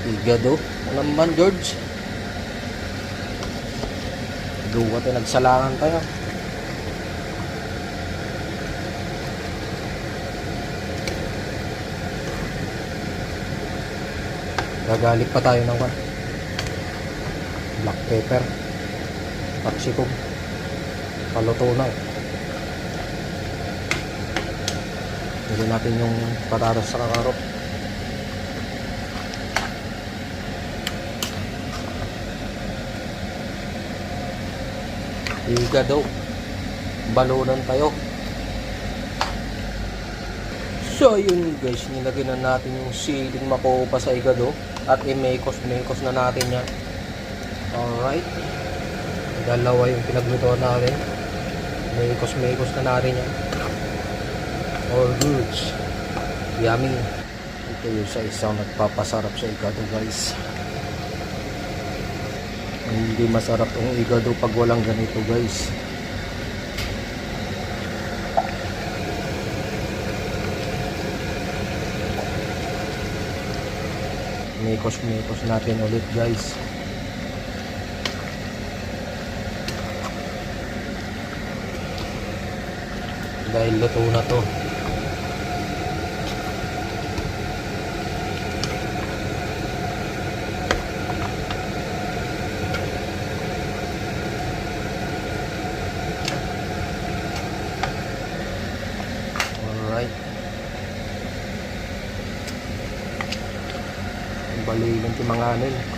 Igado. Ano naman, George? Duwa tayo, nagsalangan tayo. Gagalit pa tayo ng black pepper, capsicum, paluto na. Lagyan natin yung patatas sa karot. Igado, balunan tayo. So yun guys, nilagyan na natin yung siling makopa sa igado at i-mekos na natin yan. Alright, dalawa yung pinaglutuan natin, mekos na natin yan. All goods, yummy. Ito yung sa isang nagpapasarap sa igado guys. Hindi masarap ang igado pag walang ganito guys. Mekos natin ulit guys. Dahil luto na to. Alright. Balilan ti mga anin.